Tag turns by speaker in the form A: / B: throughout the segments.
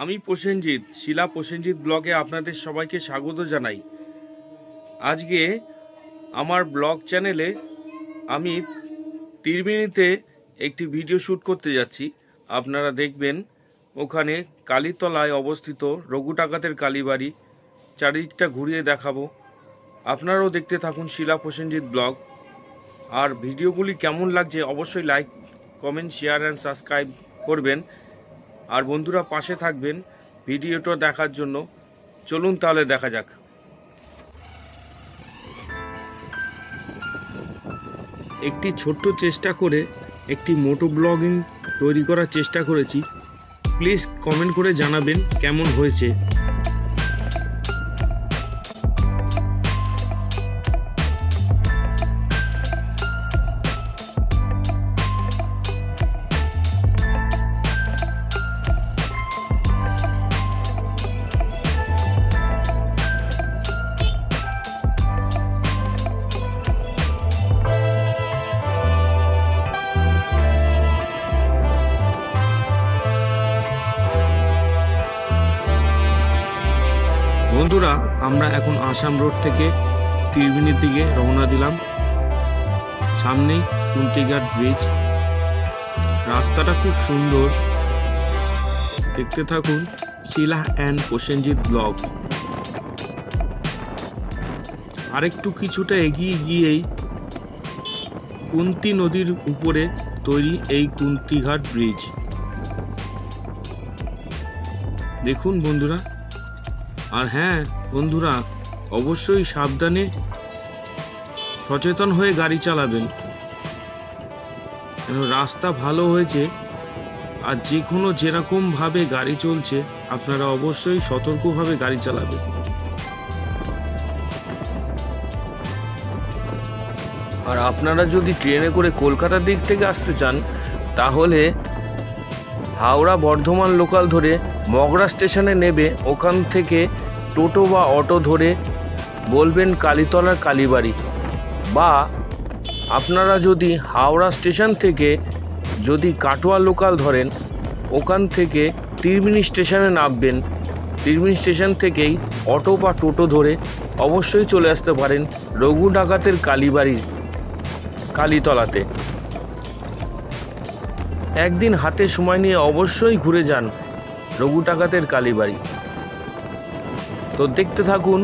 A: আমি প্রসেনজিৎ, শিলা প্রসেনজিৎ ব্লগে আপনাদের সবাইকে স্বাগত জানাই। আজকে আমার ব্লগ চ্যানেলে আমি ত্রিবেণীতে একটি ভিডিও শ্যুট করতে যাচ্ছি। আপনারা দেখবেন ওখানে কালীতলায় অবস্থিত রঘু ডাকাতের কালীবাড়ি। চারিদিকটা ঘুরিয়ে দেখাবো, আপনারাও দেখতে থাকুন শিলা প্রসেনজিৎ ব্লগ। আর ভিডিওগুলি কেমন লাগছে অবশ্যই like, comment, share and subscribe করবেন। আর বন্ধুরা পাশে থাকবেন ভিডিওটা দেখার জন্য। চলুন তাহলে দেখা যাক। একটি ছোট্ট চেষ্টা করে একটি মোটো ব্লগিং তৈরি করার চেষ্টা করেছি। প্লিজ কমেন্ট করে জানাবেন কেমন হয়েছে। বন্ধুরা, আমরা এখন আসাম রোড থেকে ত্রিবেণীর দিকে রওনা দিলাম। সামনেই কুন্তিঘাট ব্রিজ। রাস্তাটা খুব সুন্দর, দেখতে থাকুন শিলা অ্যান্ড প্রসেনজিৎ ব্লগ। আরেকটু কিছুটা এগিয়ে গিয়েই কুন্তি নদীর উপরে তৈরি এই কুন্তিঘাট ব্রিজ। দেখুন বন্ধুরা। আর হ্যাঁ বন্ধুরা, অবশ্যই সাবধানে সচেতন হয়ে গাড়ি চালাবেন। রাস্তা ভালো হয়েছে, আর যে কোনো যেরকমভাবে গাড়ি চলছে আপনারা অবশ্যই সতর্কভাবে গাড়ি চালাবেন। আর আপনারা যদি ট্রেনে করে কলকাতার দিক থেকে আসতে চান তাহলে হাওড়া বর্ধমান লোকাল ধরে মগরা স্টেশনে নেবে। ওখান থেকে টোটো বা অটো ধরে বলবেন কালীতলার কালীবাড়ি। বা আপনারা যদি হাওড়া স্টেশন থেকে যদি কাটোয়া লোকাল ধরেন, ওখান থেকে ত্রিবেণী স্টেশনে নামবেন। ত্রিবেণী স্টেশন থেকেই অটো বা টোটো ধরে অবশ্যই চলে আসতে পারেন রঘু ডাকাতের কালীবাড়ির কালীতলাতে। একদিন হাতে সময় নিয়ে অবশ্যই ঘুরে যান রঘু ডাকাতের কালীবাড়ি। তো দেখতে থাকুন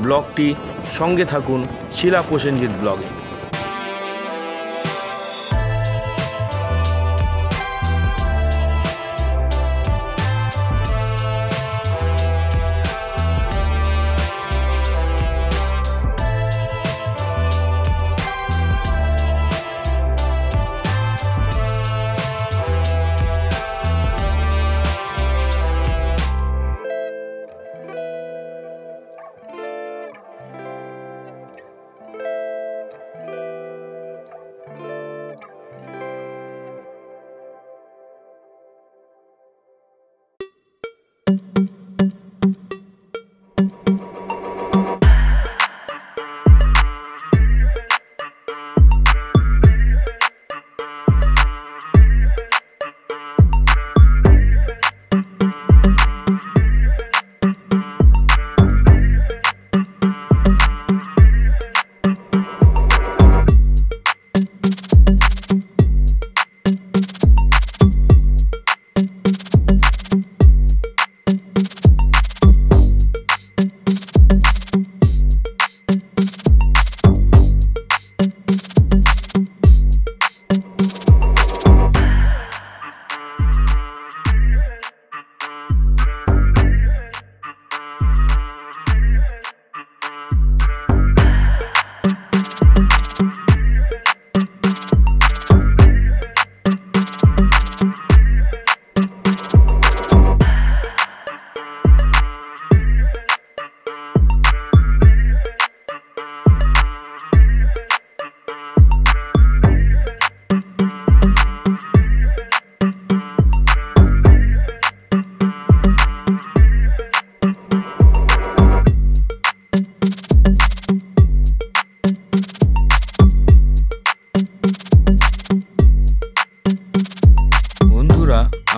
A: ব্লগটি, সঙ্গে থাকুন শিলা প্রসেনজিৎ ব্লগে।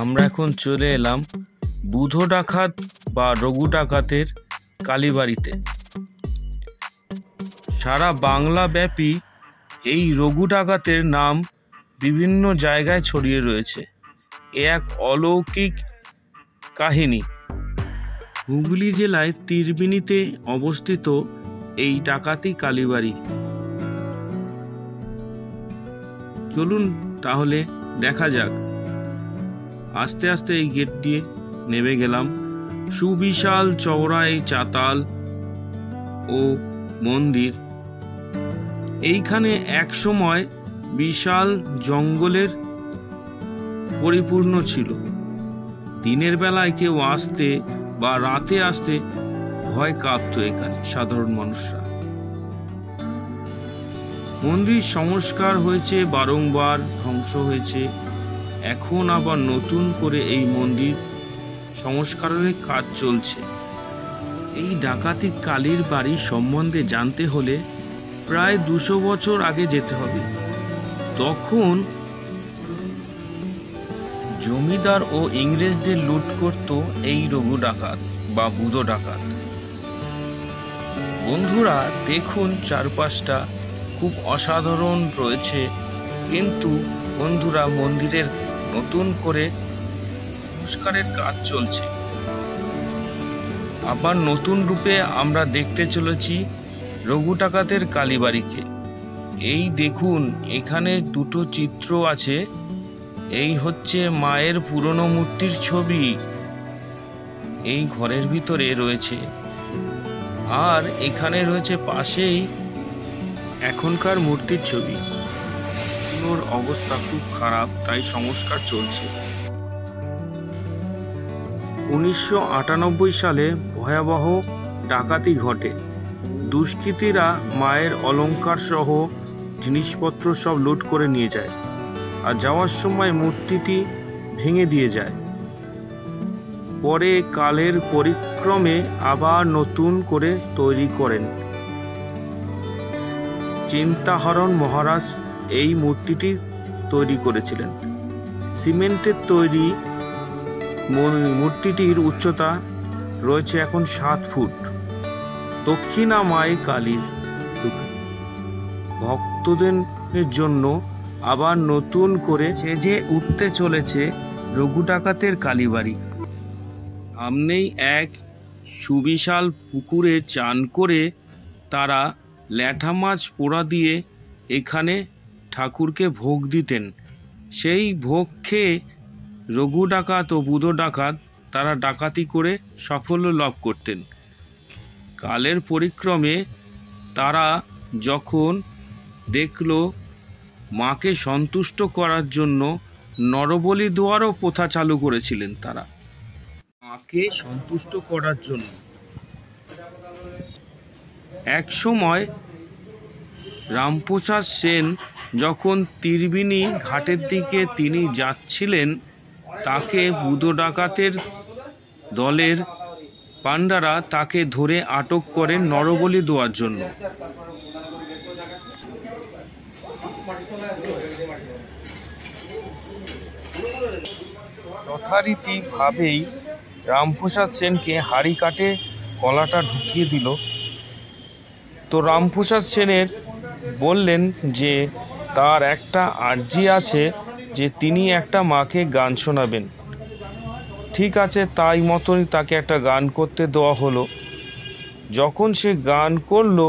A: আমরা এখন চলে এলাম বুধ ডাকাত বা রঘু ডাকাতের কালীবাড়িতে। সারা বাংলা ব্যাপী এই রঘু ডাকাতের নাম বিভিন্ন জায়গায় ছড়িয়ে রয়েছে। এ এক অলৌকিক কাহিনী। হুগলি জেলায় তিরবিনিতে অবস্থিত এই ডাকাতি কালীবাড়ি। চলুন তাহলে দেখা যাক। আস্তে আস্তে এই গেট দিয়ে নেমে গেলাম। সুবিশাল চওড়া এই চাতাল ও মন্দির। এইখানে এক সময় বিশাল জঙ্গলের পরিপূর্ণ ছিল। দিনের বেলায় কেউ আসতে বা রাতে আসতে ভয় কাঁপত এখানে সাধারণ মানুষরা। মন্দির সংস্কার হয়েছে, বারংবার ধ্বংস হয়েছে। এখন আবার নতুন করে এই মন্দির সংস্কারের কাজ চলছে। এই ডাকাতি কালীর বাড়ি সম্বন্ধে জানতে হলে প্রায় 200 বছর আগে যেতে হবে। তখন জমিদার ও ইংরেজদের লুট করত এই রঘু ডাকাত বা বুধ ডাকাত। বন্ধুরা দেখুন, চারপাশটা খুব অসাধারণ রয়েছে, কিন্তু বন্ধুরা মন্দিরের নতুন করে সংস্কারের কাজ চলছে। আবার নতুন রূপে আমরা দেখতে চলেছি রঘু ডাকাতের কালীবাড়িকে। এই দেখুন, এখানে দুটো চিত্র আছে। এই হচ্ছে মায়ের পুরনো মূর্তির ছবি, এই ঘরের ভিতরে রয়েছে। আর এখানে রয়েছে পাশেই এখনকার মূর্তির ছবি। ওর অবস্থা খুব খারাপ, তাই সংস্কার চলছে। 1998 সালে ভয়াবহ ডাকাতি ঘটে। দুষ্কৃতীরা মায়ের অলংকার সহ জিনিসপত্র সব লুট করে নিয়ে যায়, আর যাওয়ার সময় মূর্তিটি ভেঙে দিয়ে যায়। পরে কালের পরিক্রমে আবার নতুন করে তৈরি করেন। চিন্তাহরণ মহারাজ এই মূর্তিটি তৈরি করেছিলেন। সিমেন্টের তৈরি মূর্তিটির উচ্চতা রয়েছে এখন 7 ফুট। দক্ষিণা মাই কালীর ভক্তদের জন্য আবার নতুন করে সেজে উঠতে চলেছে রঘু ডাকাতের কালীবাড়ি। সামনেই এক সুবিশাল পুকুরে চান করে তারা ল্যাঠা মাছ পোড়া দিয়ে এখানে ঠাকুরকে ভোগ দিতেন। সেই ভোগ খেয়ে রঘু ডাকাত ও বুধ ডাকাত তারা ডাকাতি করে সাফল্য লাভ করতেন। কালের পরিক্রমে তারা যখন দেখল মাকে সন্তুষ্ট করার জন্য নরবলি দেওয়ারও প্রথা চালু করেছিলেন। তারা মাকে সন্তুষ্ট করার জন্য এক সময় রামপ্রসাদ সেন যখন তিরবিনি ঘাটের দিকে তিনি যাচ্ছিলেন, তাকে বুধ ডাকাতের দলের পান্ডারা তাকে ধরে আটক করেন নরবলি দেওয়ার জন্য। যথারীতিভাবেই রামপ্রসাদ সেনকে হাড়ি কাটে গলাটা ঢুকিয়ে দিল। তো রামপ্রসাদ সেনের বললেন যে তার একটা আর্জি আছে, যে তিনি একটা মাকে গান শোনাবেন। ঠিক আছে, তাই মতনই তাকে একটা গান করতে দেওয়া হলো। যখন সে গান করলো,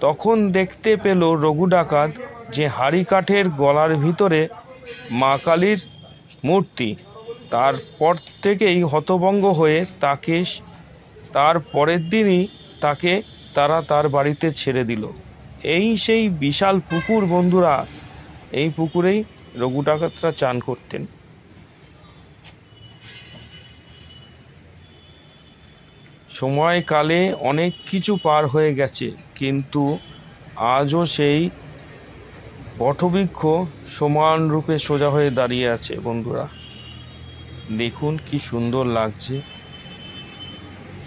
A: তখন দেখতে পেল রঘু ডাকাত যে হাড়ি কাঠের গলার ভিতরে মা কালীর মূর্তি। তারপর থেকেই হতভম্ব হয়ে তাকে তার পরের দিনই তারা তার বাড়িতে ছেড়ে দিল। এই সেই বিশাল পুকুর বন্ধুরা, এই পুকুরেই রঘু ডাকাতরা চান করতেন। সময়কালে অনেক কিছু পার হয়ে গেছে, কিন্তু আজও সেই বটবৃক্ষ সমান রূপে সোজা হয়ে দাঁড়িয়ে আছে। বন্ধুরা দেখুন কি সুন্দর লাগছে,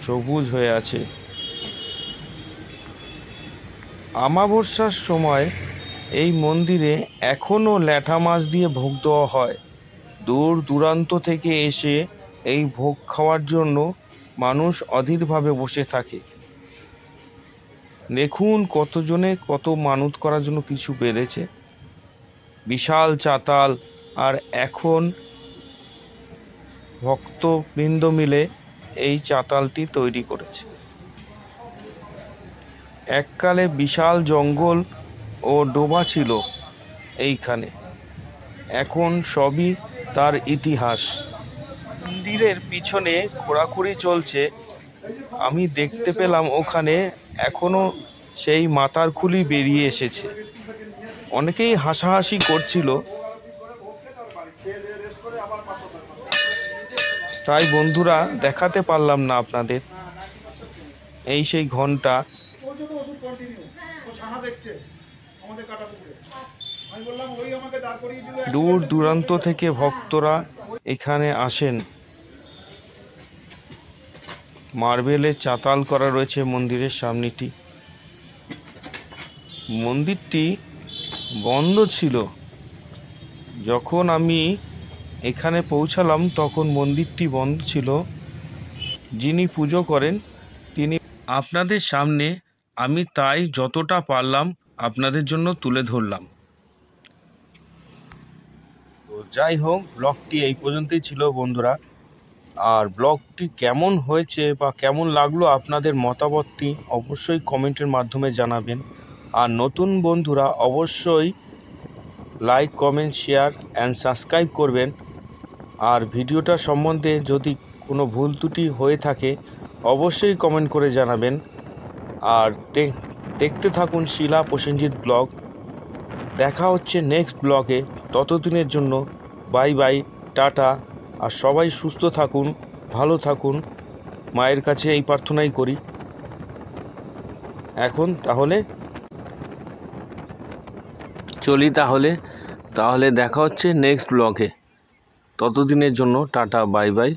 A: সবুজ হয়ে আছে। আমাবস্যার সময় এই মন্দিরে এখনও ল্যাঠা মাছ দিয়ে ভোগ দেওয়া হয়। দূর দূরান্ত থেকে এসে এই ভোগ খাওয়ার জন্য মানুষ অধীরভাবে বসে থাকে। দেখুন কতজনে কত মানত করার জন্য কিছু বেঁধেছে। বিশাল চাতাল, আর এখন ভক্তবৃন্দ মিলে এই চাতালটি তৈরি করেছে। এককালে বিশাল জঙ্গল ও ডোবা ছিল এইখানে, এখন সবই তার ইতিহাস। মন্দিরের পিছনে খোঁড়াখুড়ি চলছে, আমি দেখতে পেলাম ওখানে এখনো সেই মাথার খুলি বেরিয়ে এসেছে। অনেকেই হাসাহাসি করছিল, তাই বন্ধুরা দেখাতে পারলাম না আপনাদের। এই সেই ঘন্টা, দূর দূরান্ত থেকে ভক্তরা এখানে আসেন। মার্বেলের চাতাল করা রয়েছে মন্দিরের সামনেটি। মন্দিরটি বন্ধ ছিল। যখন আমি এখানে পৌঁছালাম তখন মন্দিরটি বন্ধ ছিল। যিনি পুজো করেন তিনি আপনাদের সামনে, আমি তাই যতটা পারলাম আপনাদের জন্য তুলে ধরলাম। তো যাই হোক, ব্লগটি এই পর্যন্তই ছিল বন্ধুরা। আর ব্লগটি কেমন হয়েছে বা কেমন লাগলো আপনাদের মতামতটি অবশ্যই কমেন্টের মাধ্যমে জানাবেন। আর নতুন বন্ধুরা অবশ্যই like, comment, share and subscribe করবেন। আর ভিডিওটা সম্বন্ধে যদি কোনো ভুল ত্রুটি হয়ে থাকে অবশ্যই কমেন্ট করে জানাবেন। আর দেখতে থাকুন শিলা প্রসেনজিৎ ব্লগ। দেখা হচ্ছে নেক্সট ব্লগে। ততদিনের জন্য বাই বাই, টাটা। আর সবাই সুস্থ থাকুন, ভালো থাকুন, মায়ের কাছে এই প্রার্থনাই করি। এখন তাহলে চলি, তাহলে দেখা হচ্ছে নেক্সট ব্লগে। ততদিনের জন্য টাটা, বাই বাই।